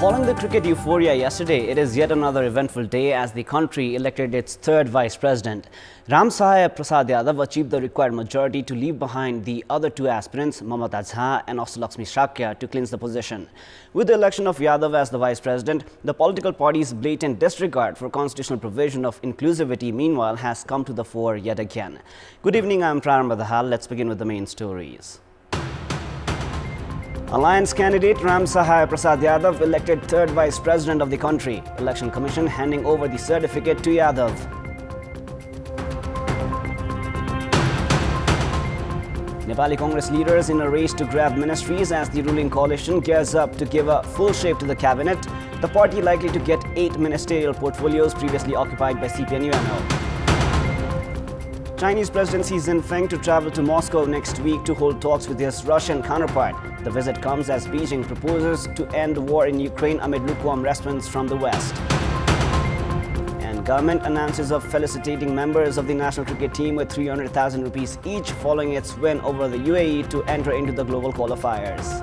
Following the cricket euphoria yesterday, it is yet another eventful day as the country elected its third vice president. Ramsahaya Prasad Yadav achieved the required majority to leave behind the other two aspirants, Mamata Jha and Asulaxmi Shakya, to clinch the position. With the election of Yadav as the vice president, the political party's blatant disregard for constitutional provision of inclusivity, meanwhile, has come to the fore yet again. Good evening, I am Prarambha Dahal. Let's begin with the main stories. Alliance candidate Ramsahaya Prasad Yadav elected third vice president of the country. Election Commission handing over the certificate to Yadav. Nepali Congress leaders in a race to grab ministries as the ruling coalition gears up to give a full shape to the cabinet. The party likely to get 8 ministerial portfolios previously occupied by CPN-UNL. Chinese President Xi Jinping to travel to Moscow next week to hold talks with his Russian counterpart. The visit comes as Beijing proposes to end the war in Ukraine amid lukewarm response from the West. And government announces of felicitating members of the national cricket team with 300,000 rupees each following its win over the UAE to enter into the global qualifiers.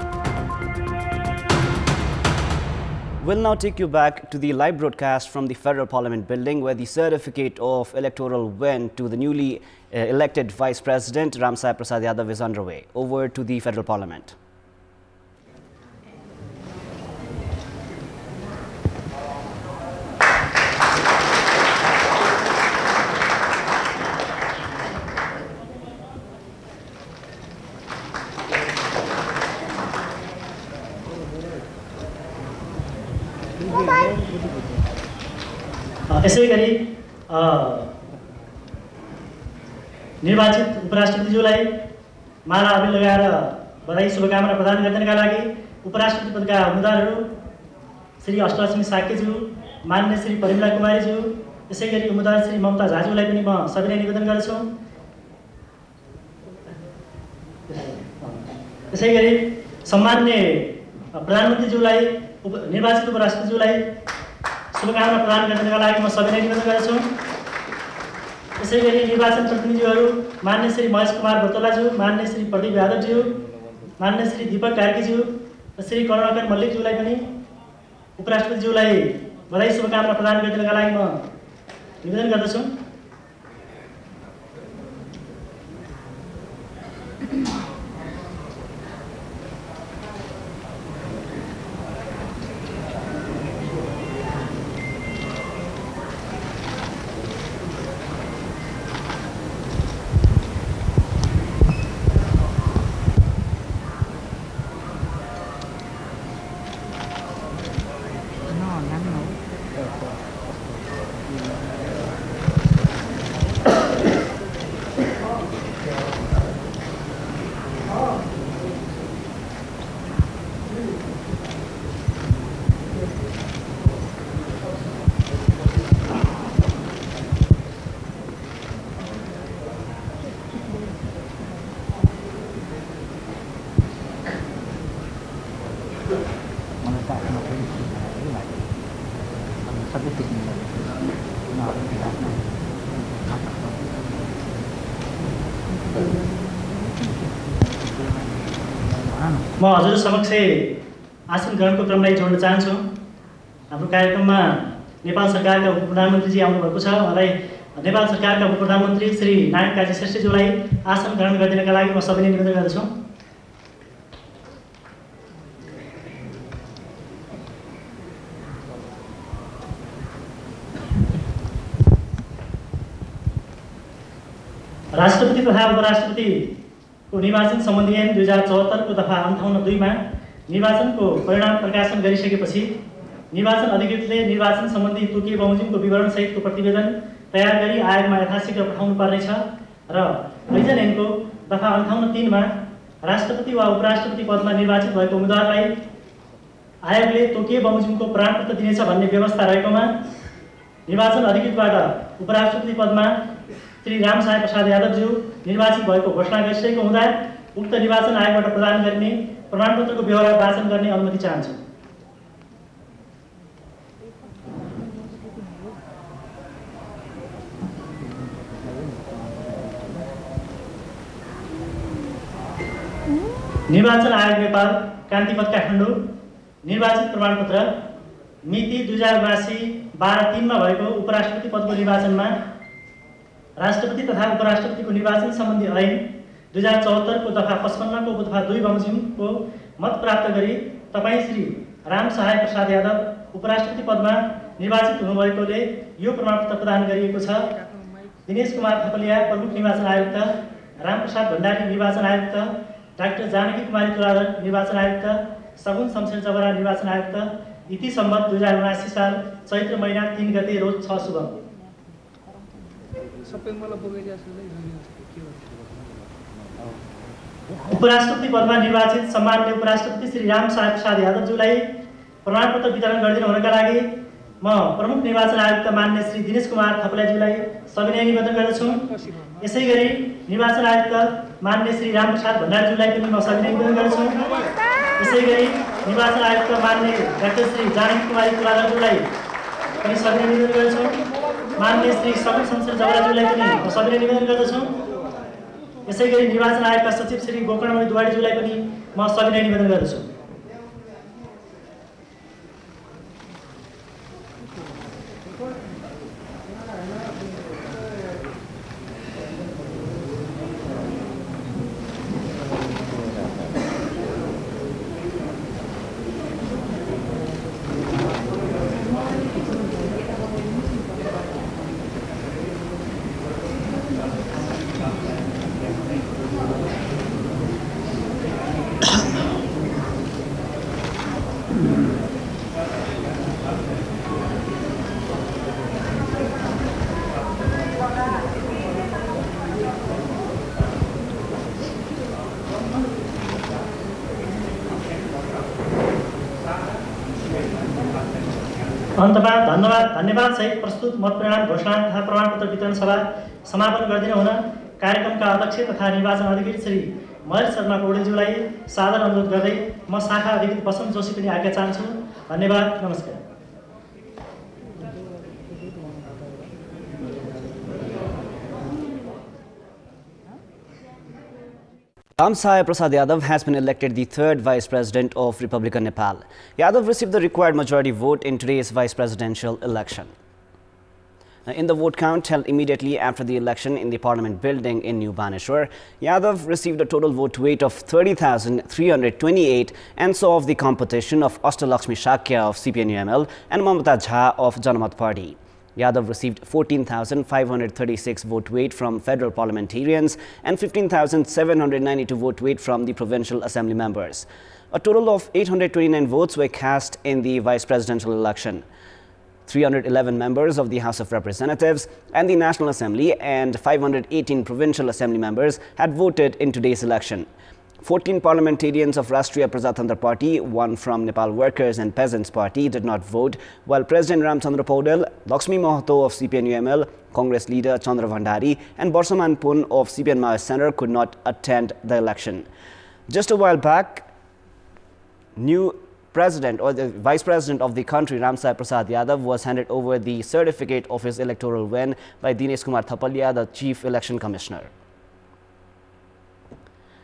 We'll now take you back to the live broadcast from the Federal Parliament building where the certificate of electoral win to the newly elected Vice President Ramsahaya Prasad Yadav is underway. Over to the Federal Parliament. यसै गरी निर्वाचित उपराष्ट्रपतिज्यूलाई माला अबिल लगाएर बधाई शुभकामना प्रदान गर्नका लागि उपराष्ट्रपति पदका उम्मेदवारहरू श्री अष्टलक्ष्मी साक्यज्यू, माननीय श्री परिमला कुमारीज्यू, यसै गरी उम्मेदवार श्री ममता झाज्यूलाई पनि म सबैले निवेदन गर्छु। यसै गरी सम्माननीय प्रधानमन्त्रीज्यूलाई निर्वाचित उपराष्ट्रपतिज्यूलाई शुभकामना प्रदान गर्नका लागि म सबैले निवेदन गर्छु। यसै गरी निर्वाचन प्रतिनिधिहरू माननीय श्री महेश कुमार बतोलाज्यू, माननीय श्री प्रदीप यादवज्यू, माननीय श्री दीपक कार्कीज्यू र श्री करुणाकर मल्लिकज्यूलाई पनि उपराष्ट्रपतिज्यूलाई बधाई शुभकामना प्रदान गर्नका लागि म निवेदन गर्दछु। म हजुर समक्ष आसन ग्रहणको क्रमलाई जोड्न चाहन्छु। हाम्रो कार्यक्रममा नेपाल सरकारका उपप्रधानमन्त्रीजी आउनुभएको छ। उहाँलाई नेपाल सरकारका उपप्रधानमन्त्री श्री नारायण काजी श्रेष्ठज्यूलाई आसन ग्रहण गरिदिनका लागि म सबैले निवेदन गर्दछु। राष्ट्रपति तथा उपराष्ट्रपतिको निर्वाचन सम्बन्धी ऐन 2074 को दफा 58(2) मा निर्वाचनको परिणाम प्रकाशन गरिसकेपछि निर्वाचन अधिकृतले निर्वाचन सम्बन्धी तोकिए बमोजिमको विवरण सहितको प्रतिवेदन तयार गरी आयोगमा यथाशीघ्र पठाउनु पर्नेछ र रिजन ऐनको दफा 58(3) मा राष्ट्रपति वा उपराष्ट्रपति पदमा निर्वाचित भएको उम्मेदवारलाई आयोगले तोकिए बमोजिमको प्रमाणपत्र दिनेछ भन्ने व्यवस्था रहेकोमा निर्वाचन अधिकृतबाट उपराष्ट्रपति पदमा श्री रामसहाय प्रसाद यादवज्यू निर्वाचित भएको घोषणा गरिसकेको हुँदा उक्त निर्वाचन आयोगबाट प्रदान गर्ने प्रमाणपत्रको व्यवहार वाचन गर्ने अनुमति चाहन्छु। निर्वाचन आयोग नेपाल कान्तिपुर काठमाडौँ निर्वाचित प्रमाणपत्र मिति 2079-12-3 मा भएको उपराष्ट्रपति पदको निर्वाचनमा राष्ट्रपति तथा उपराष्ट्रपतिको निर्वाचन सम्बन्धी ऐन 2074 को दफा 55 को दफा 2 बमोजिमको मत प्राप्त गरी तपाईँ श्री राम सहाय प्रसाद यादव उपराष्ट्रपति पदमा निर्वाचित हुनुभएकोले यो प्रमाणपत्र प्रदान गरिएको छ। दिनेश कुमार थपलिया प्रमुख निर्वाचन आयुक्त, रामप्रसाद भण्डारी निर्वाचन आयुक्त, डाक्टर जानकी कुमारी तुलाधर निर्वाचन आयुक्त, सगुन शमशेर जबरा निर्वाचन आयुक्त इति सम्बत 2079 साल चैत्र महिना 3 गते रोज 6 सुबह। उपराष्ट्रपति पदमा निर्वाचित सम्माननीय उपराष्ट्रपति श्री राम सहाय प्रसाद यादवज्यूलाई प्रमाणपत्र वितरण गरिदिनु हुनका लागि म प्रमुख निर्वाचन आयुक्त मान्य श्री दिनेश कुमार थपलियाज्यूलाई सविनय निवेदन गर्दछु। यसैगरी निर्वाचन आयुक्त मान्य श्री रामप्रसाद भण्डारीज्यूलाई पनि म सविनय निवेदन गर्दछु। यसैगरी निर्वाचन आयुक्त मान्य डाक्टर श्री जानकी कुमारी तुलाधरज्यूलाई पनि सविनय निवेदन गर्दछु। मान्य श्री सगुन शमशेर जबराज्यूलाई पनि म सविनय निवेदन गर्दछु। यसैगरी निर्वाचन आयोगका सचिव श्री गोकर्णमणि दुवाडीज्यूलाई पनि म सविनय निवेदन गर्दछु। अन्तमा धन्यवाद सहित प्रस्तुत मत परिणाम घोषणा तथा प्रमाणपत्र वितरण सभा समापन गरिदिनु हुन कार्यक्रमका अध्यक्ष तथा निर्वाचन अधिकारी श्री महेश शर्मा पौडेलज्यूलाई सादर अनुरोध गर्दै म शाखा अधिकृत बसन्त जोशी पनि आज्ञा चाहन्छु। धन्यवाद, नमस्कार। Ram Sahai Prasad Yadav has been elected the third Vice President of Republican Nepal. Yadav received the required majority vote in today's Vice Presidential election. In the vote count held immediately after the election in the Parliament building in New Baneshwar, Yadav received a total vote weight of 30,328 and saw off the competition of Astalakshmi Shakya of CPN-UML and Mamata Jha of Janamat Party. Yadav received 14,536 vote weight from federal parliamentarians and 15,792 vote weight from the provincial assembly members. A total of 829 votes were cast in the vice presidential election. 311 members of the House of Representatives and the National Assembly and 518 provincial assembly members had voted in today's election. 14 parliamentarians of Rashtriya Prajatantra Party, one from Nepal Workers and Peasants Party, did not vote, while President Ramchandra Paudel, Lakshmi Mahato of CPN-UML, Congress leader Chandra Bhandari and Barsaman Pun of CPN Maoist Center could not attend the election. Just a while back, new president or the vice president of the country, Ram Sahai Prasad Yadav, was handed over the certificate of his electoral win by Dinesh Kumar Thapalia, the chief election commissioner.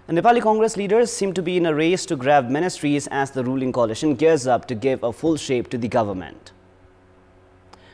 The Nepali Congress leaders seem to be in a race to grab ministries as the ruling coalition gears up to give a full shape to the government.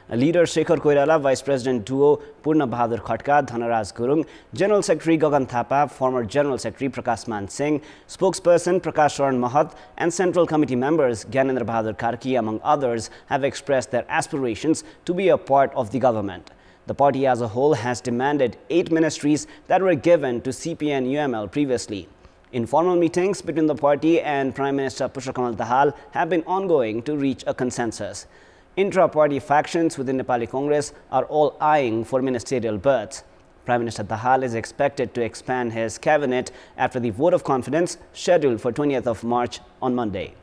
Leader Shekhar Koirala, Vice President duo Purna Bahadur Khatka, Dhanaraj Gurung, General Secretary Gagan Thapa, former General Secretary Prakash Man Singh, spokesperson Prakash Sharan Mahat and Central Committee members Gyanendra Bahadur Karki, among others, have expressed their aspirations to be a part of the government. The party as a whole has demanded 8 ministries that were given to CPN-UML previously. Informal meetings between the party and Prime Minister Pushpakamal Dahal have been ongoing to reach a consensus. Intra-party factions within Nepali Congress are all eyeing for ministerial berths. Prime Minister Dahal is expected to expand his cabinet after the vote of confidence scheduled for 20th of March on Monday.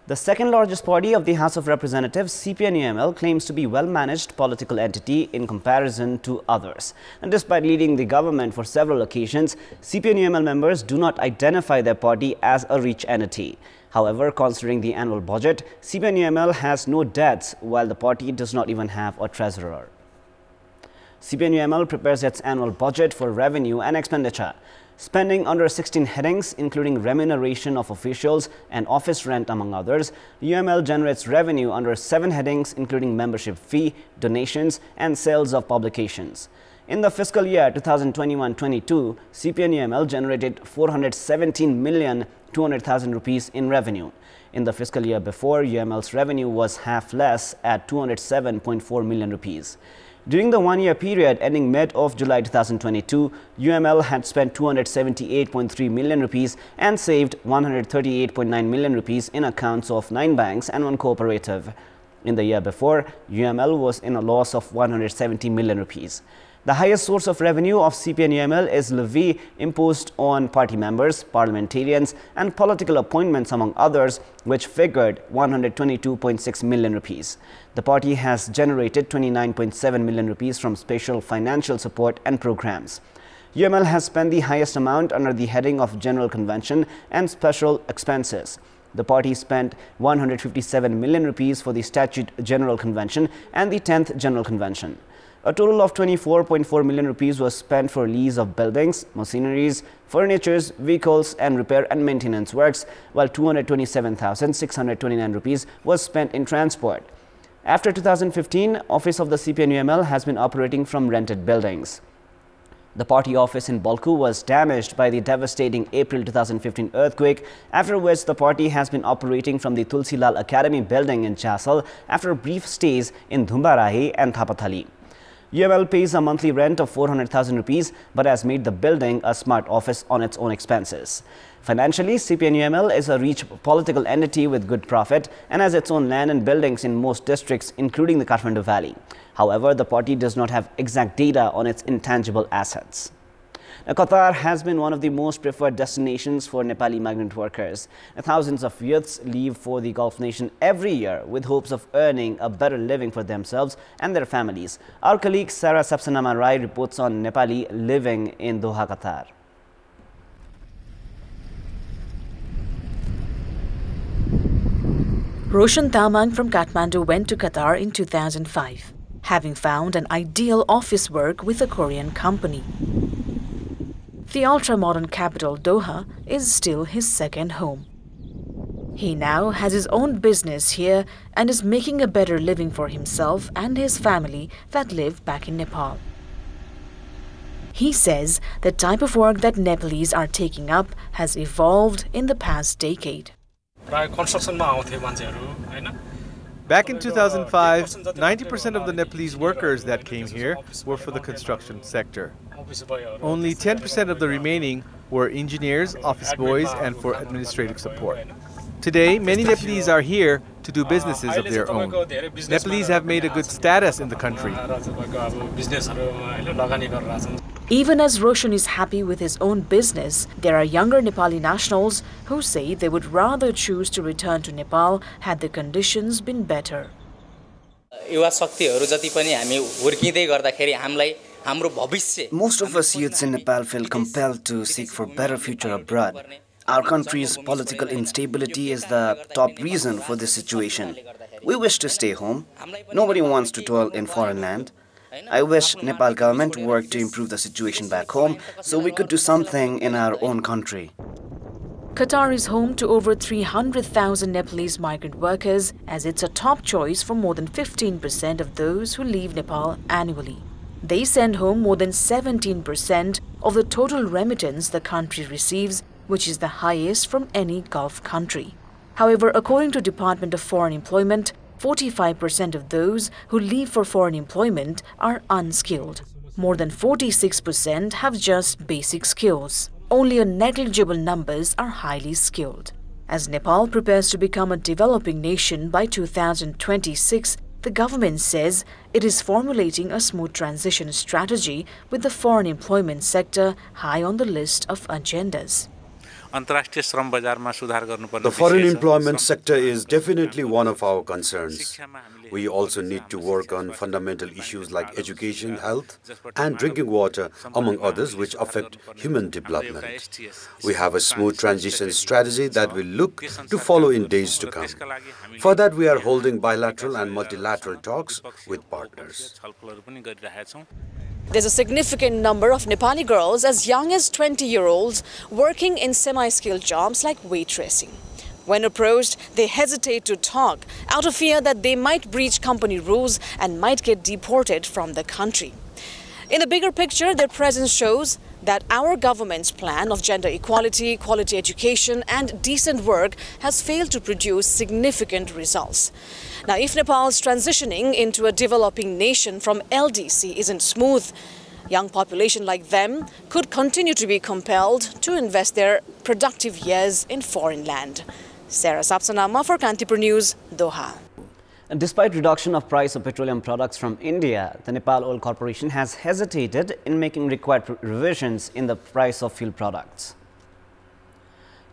The second largest party of the House of Representatives, CPN-UML, claims to be well-managed political entity in comparison to others. And despite leading the government for several occasions, CPN-UML members do not identify their party as a rich entity. However, considering the annual budget, CPN-UML has no debts, while the party does not even have a treasurer. CPN-UML prepares its annual budget for revenue and expenditure. Spending under 16 headings, including remuneration of officials and office rent among others, UML generates revenue under 7 headings, including membership fee, donations and sales of publications. In the fiscal year 2021-22, CPN-UML generated 417,200,000 rupees in revenue. In the fiscal year before, UML's revenue was half less at 207.4 million rupees. During the one-year period ending mid of July 2022, UML had spent 278.3 million rupees and saved 138.9 million rupees in accounts of 9 banks and 1 cooperative. In the year before, UML was in a loss of 170 million rupees. The highest source of revenue of CPN-UML is levy imposed on party members, parliamentarians and political appointments among others, which figured 122.6 million rupees. The party has generated 29.7 million rupees from special financial support and programs. UML has spent the highest amount under the heading of General Convention and Special Expenses. The party spent 157 million rupees for the Statute General Convention and the 10th General Convention. A total of 24.4 million rupees was spent for lease of buildings, machineries, furnitures, vehicles and repair and maintenance works, while 227,629 rupees was spent in transport. After 2015, office of the CPN-UML has been operating from rented buildings. The party office in Balku was damaged by the devastating April 2015 earthquake, after which the party has been operating from the Tulsilal Academy building in Jasal after brief stays in Dhumbarahi and Thapathali. UML pays a monthly rent of 400,000 rupees but has made the building a smart office on its own expenses. Financially, CPN-UML is a rich political entity with good profit and has its own land and buildings in most districts, including the Kathmandu Valley. However, the party does not have exact data on its intangible assets. Now, Qatar has been one of the most preferred destinations for Nepali migrant workers. Thousands of youths leave for the Gulf nation every year with hopes of earning a better living for themselves and their families. Our colleague Sarah Sapsanama Rai reports on Nepali living in Doha, Qatar. Roshan Tamang from Kathmandu went to Qatar in 2005, having found an ideal office work with a Korean company. The ultra-modern capital Doha is still his second home. He now has his own business here and is making a better living for himself and his family that live back in Nepal. He says the type of work that Nepalese are taking up has evolved in the past decade. Back in 2005, 90% of the Nepalese workers that came here were for the construction sector. Only 10% of the remaining were engineers, office boys, and for administrative support. Today, many Nepalese are here to do businesses of their own. Nepalese have made a good status in the country. Even as Roshan is happy with his own business, there are younger Nepali nationals who say they would rather choose to return to Nepal had the conditions been better. Most of us youths in Nepal feel compelled to seek for better future abroad. Our country's political instability is the top reason for this situation. We wish to stay home. Nobody wants to toil in foreign land. I wish Nepal government worked to improve the situation back home so we could do something in our own country. Qatar is home to over 300,000 Nepalese migrant workers, as it's a top choice for more than 15% of those who leave Nepal annually. They send home more than 17% of the total remittance the country receives, which is the highest from any Gulf country. However, according to Department of Foreign Employment, 45% of those who leave for foreign employment are unskilled. More than 46% have just basic skills. Only a negligible numbers are highly skilled. As Nepal prepares to become a developing nation by 2026, the government says it is formulating a smooth transition strategy with the foreign employment sector high on the list of agendas. The foreign employment sector is definitely one of our concerns. We also need to work on fundamental issues like education, health, and drinking water, among others, which affect human development. We have a smooth transition strategy that we look to follow in days to come. For that, we are holding bilateral and multilateral talks with partners. There's a significant number of Nepali girls as young as 20-year-olds working in semi-skilled jobs like waitressing. When approached, they hesitate to talk out of fear that they might breach company rules and might get deported from the country. In the bigger picture, their presence shows that our government's plan of gender equality, quality education and decent work has failed to produce significant results. Now, if Nepal's transitioning into a developing nation from LDC isn't smooth, young population like them could continue to be compelled to invest their productive years in foreign land. Sarah Sapsanama for Kantipur News, Doha. And despite reduction of price of petroleum products from India, the Nepal Oil Corporation has hesitated in making required revisions in the price of fuel products.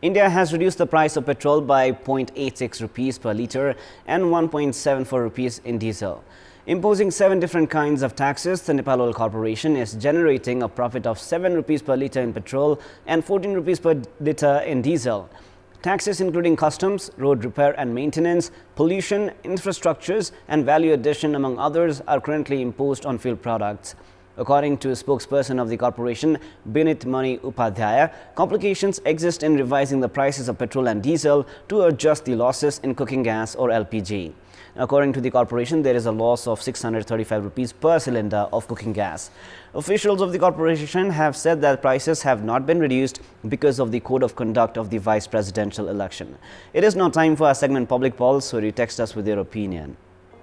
India has reduced the price of petrol by 0.86 rupees per litre and 1.74 rupees in diesel. Imposing 7 different kinds of taxes, the Nepal Oil Corporation is generating a profit of 7 rupees per litre in petrol and 14 rupees per litre in diesel. Taxes including customs, road repair and maintenance, pollution, infrastructures and value addition among others are currently imposed on fuel products. According to a spokesperson of the corporation, Binit Mani Upadhyaya, complications exist in revising the prices of petrol and diesel to adjust the losses in cooking gas or LPG. According to the corporation, there is a loss of 635 rupees per cylinder of cooking gas. Officials of the corporation have said that prices have not been reduced because of the code of conduct of the vice presidential election. It is now time for our segment Public Pulse, where you text us with your opinion.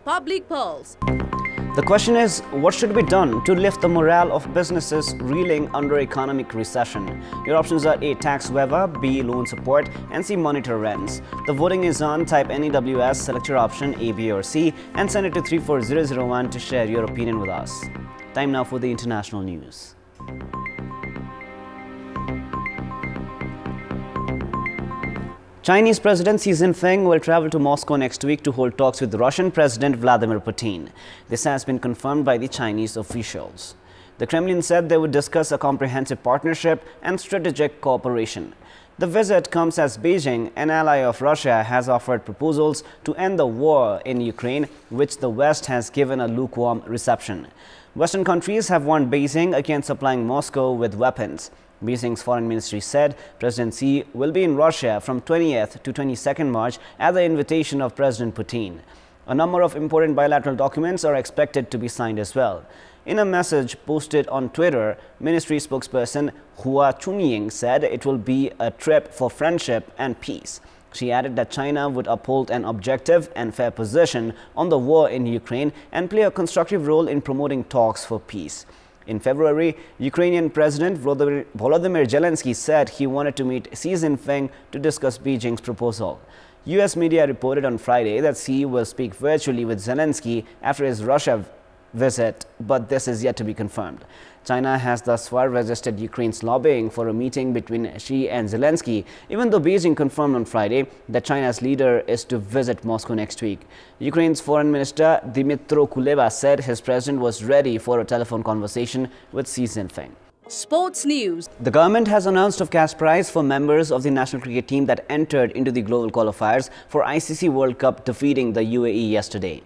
Public Pulse. The question is, what should be done to lift the morale of businesses reeling under economic recession? Your options are A. Tax waiver, B. Loan support, and C. Monitor rents. The voting is on. Type NEWS, select your option A, B or C and send it to 34001 to share your opinion with us. Time now for the international news. Chinese President Xi Jinping will travel to Moscow next week to hold talks with Russian President Vladimir Putin. This has been confirmed by the Chinese officials. The Kremlin said they would discuss a comprehensive partnership and strategic cooperation. The visit comes as Beijing, an ally of Russia, has offered proposals to end the war in Ukraine, which the West has given a lukewarm reception. Western countries have warned Beijing against supplying Moscow with weapons. Beijing's foreign ministry said President Xi will be in Russia from 20th to 22nd March at the invitation of President Putin. A number of important bilateral documents are expected to be signed as well. In a message posted on Twitter, ministry spokesperson Hua Chunying said it will be a trip for friendship and peace. She added that China would uphold an objective and fair position on the war in Ukraine and play a constructive role in promoting talks for peace. In February, Ukrainian President Volodymyr Zelensky said he wanted to meet Xi Jinping to discuss Beijing's proposal. US media reported on Friday that Xi will speak virtually with Zelensky after his Russia visit, but this is yet to be confirmed. China has thus far resisted Ukraine's lobbying for a meeting between Xi and Zelensky, even though Beijing confirmed on Friday that China's leader is to visit Moscow next week. Ukraine's Foreign Minister Dmytro Kuleba said his president was ready for a telephone conversation with Xi Jinping. Sports news. The government has announced a cash prize for members of the national cricket team that entered into the global qualifiers for ICC World Cup, defeating the UAE yesterday.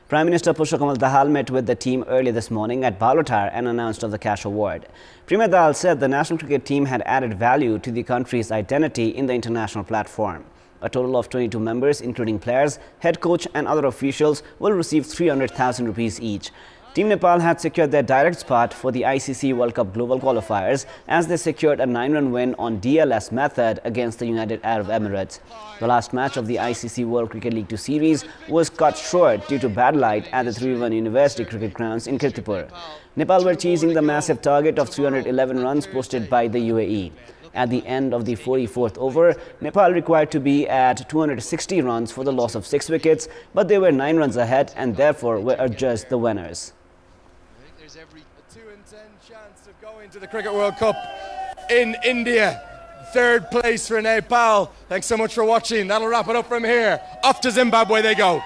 Prime Minister Pushpa Dahal met with the team early this morning at Balotar and announced of the cash award. Premier Dahal said the national cricket team had added value to the country's identity in the international platform. A total of 22 members, including players, head coach and other officials, will receive 300,000 rupees each. Team Nepal had secured their direct spot for the ICC World Cup Global Qualifiers as they secured a 9-run win on DLS method against the United Arab Emirates. The last match of the ICC World Cricket League 2 series was cut short due to bad light at the 3-1 University Cricket Grounds in Kantipur. Nepal were chasing the massive target of 311 runs posted by the UAE. At the end of the 44th over, Nepal required to be at 260 runs for the loss of 6 wickets, but they were 9 runs ahead and therefore were adjudged the winners. There's every 2 in 10 chance of going to the Cricket World Cup in India. 3rd place for Nepal. Thanks so much for watching. That'll wrap it up from here. Off to Zimbabwe they go.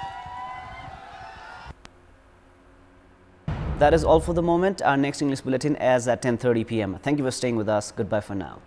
That is all for the moment. Our next English bulletin airs at 10:30 p.m. Thank you for staying with us. Goodbye for now.